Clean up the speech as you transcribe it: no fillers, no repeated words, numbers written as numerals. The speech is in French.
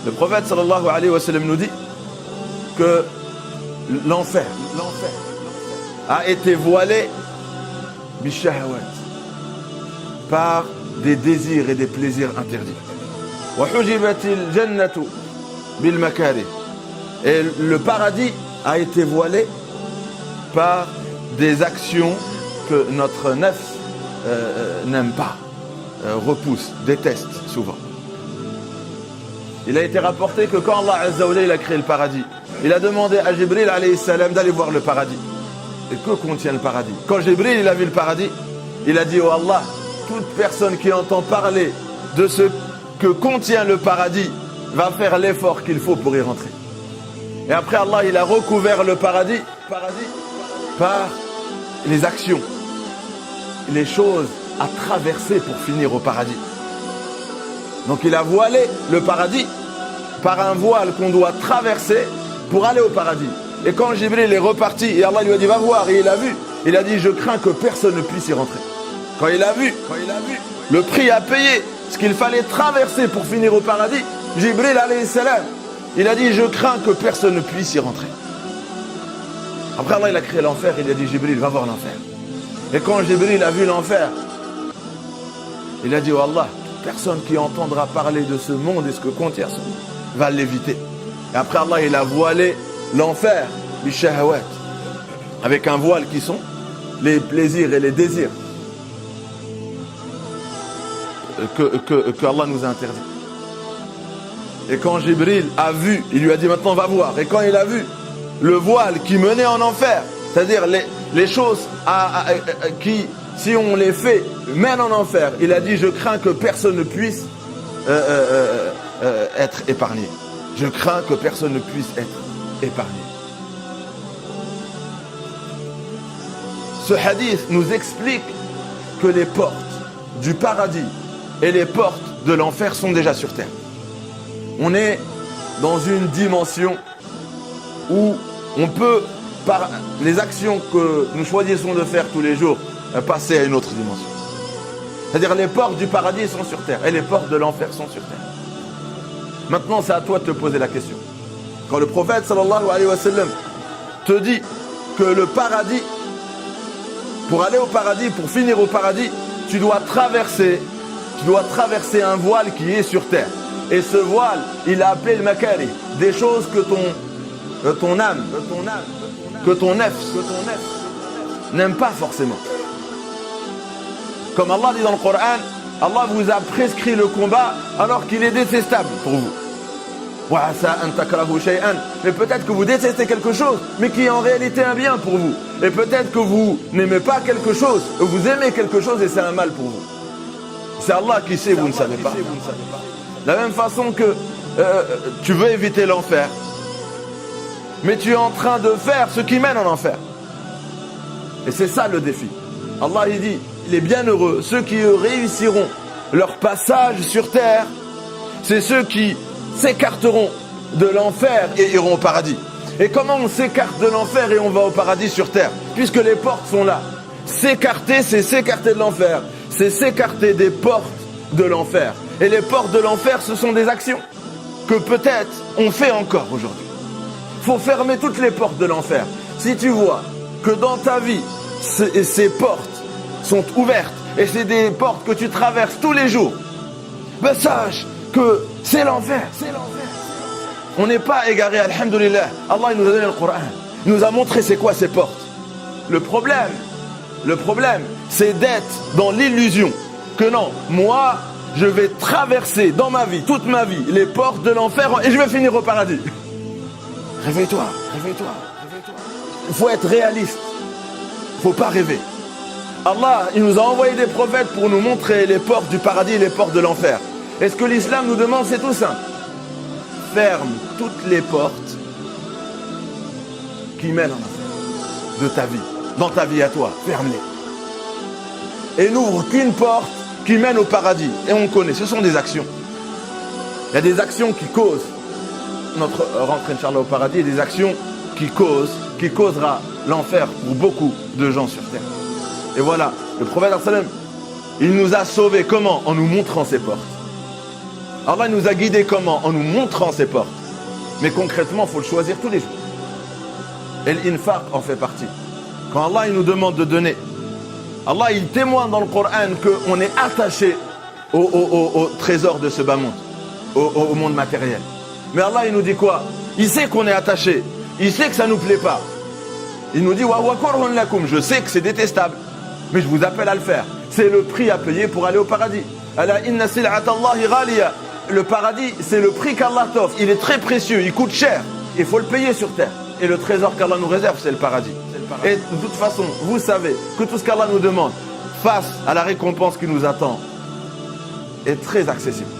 Le prophète sallallahu alayhi wa sallam nous dit que l'enfer a été voilé bishahawat, par des désirs et des plaisirs interdits. Wa hujibatil jannatu bil makarih. Et le paradis a été voilé par des actions que notre nafs n'aime pas, repousse, déteste souvent. Il a été rapporté que quand Allah Azza wa Jalla a créé le paradis, il a demandé à Jibril alayhi salam d'aller voir le paradis. Et que contient le paradis? Quand Jibril il a vu le paradis, il a dit: oh Allah, toute personne qui entend parler de ce que contient le paradis va faire l'effort qu'il faut pour y rentrer. Et après Allah il a recouvert le paradis par les actions, les choses à traverser pour finir au paradis. Donc il a voilé le paradis par un voile qu'on doit traverser pour aller au paradis. Et quand Jibril est reparti et Allah lui a dit: va voir, et il a vu, il a dit: je crains que personne ne puisse y rentrer. Quand il a vu le prix à payer, ce qu'il fallait traverser pour finir au paradis, Jibril alayhi salam, il a dit: je crains que personne ne puisse y rentrer. Après Allah il a créé l'enfer, il a dit: Jibril, va voir l'enfer. Et quand Jibril a vu l'enfer, il a dit: oh Allah, personne qui entendra parler de ce monde et ce que contient ce monde va l'éviter. Et après Allah il a voilé l'enfer bishahawat, avec un voile qui sont les plaisirs et les désirs que Allah nous a interdits. Et quand Jibril a vu, il lui a dit: maintenant va voir. Et quand il a vu le voile qui menait en enfer, c'est-à-dire les choses qui, si on les fait, mènent en enfer, il a dit: je crains que personne ne puisse être épargné. Je crains que personne ne puisse être épargné. Ce hadith nous explique que les portes du paradis et les portes de l'enfer sont déjà sur terre. On est dans une dimension où on peut, par les actions que nous choisissons de faire tous les jours, passer à une autre dimension. C'est-à-dire les portes du paradis sont sur terre et les portes de l'enfer sont sur terre. Maintenant, c'est à toi de te poser la question. Quand le prophète sallallahu alayhi wa sallam te dit que le paradis, pour aller au paradis, pour finir au paradis, tu dois traverser un voile qui est sur terre. Et ce voile, il a appelé le makari, des choses que ton âme, que ton nefs n'aime pas forcément. Comme Allah dit dans le Coran, Allah vous a prescrit le combat alors qu'il est détestable pour vous. Mais peut-être que vous détestez quelque chose, mais qui est en réalité un bien pour vous. Et peut-être que vous n'aimez pas quelque chose, vous aimez quelque chose et c'est un mal pour vous. C'est Allah qui sait, vous ne savez pas. De la même façon que tu veux éviter l'enfer, mais tu es en train de faire ce qui mène en enfer. Et c'est ça le défi. Allah il dit: les bienheureux, ceux qui réussiront leur passage sur terre, c'est ceux qui s'écarteront de l'enfer et iront au paradis. Et comment on s'écarte de l'enfer et on va au paradis sur terre? Puisque les portes sont là. S'écarter, c'est s'écarter de l'enfer. C'est s'écarter des portes de l'enfer. Et les portes de l'enfer, ce sont des actions que peut-être on fait encore aujourd'hui. Il faut fermer toutes les portes de l'enfer. Si tu vois que dans ta vie, ces portes sont ouvertes et c'est des portes que tu traverses tous les jours, ben sache que c'est l'enfer. On n'est pas égaré, alhamdoulilah. Allah il nous a donné le Coran. Il nous a montré c'est quoi ces portes. Le problème, c'est d'être dans l'illusion que non, moi, je vais traverser dans ma vie, toute ma vie, les portes de l'enfer et je vais finir au paradis. Réveille-toi. Il faut être réaliste. Il ne faut pas rêver. Allah, il nous a envoyé des prophètes pour nous montrer les portes du paradis et les portes de l'enfer. Et ce que l'islam nous demande, c'est tout simple. Ferme toutes les portes qui mènent en enfer de ta vie. Dans ta vie à toi, ferme-les. Et n'ouvre qu'une porte qui mène au paradis. Et on connaît, ce sont des actions. Il y a des actions qui causent notre rentrée, Inch'Allah, au paradis, et des actions qui causera l'enfer pour beaucoup de gens sur terre. Et voilà, le prophète sallam, il nous a sauvés. Comment? En nous montrant ces portes. Allah nous a guidés comment? En nous montrant ces portes. Mais concrètement, il faut le choisir tous les jours. Et l'infaq en fait partie. Quand Allah il nous demande de donner, Allah il témoigne dans le Coran qu'on est attaché au trésor de ce bas monde, au monde matériel. Mais Allah il nous dit quoi? Il sait qu'on est attaché, il sait que ça ne nous plaît pas. Il nous dit wa kurhun lakum, je sais que c'est détestable, mais je vous appelle à le faire. C'est le prix à payer pour aller au paradis. Ala inna sil'ata Allahi ghaliya. Le paradis, c'est le prix qu'Allah t'offre. Il est très précieux, il coûte cher. Il faut le payer sur terre. Et le trésor qu'Allah nous réserve, c'est le paradis. Et de toute façon, vous savez que tout ce qu'Allah nous demande face à la récompense qui nous attend est très accessible.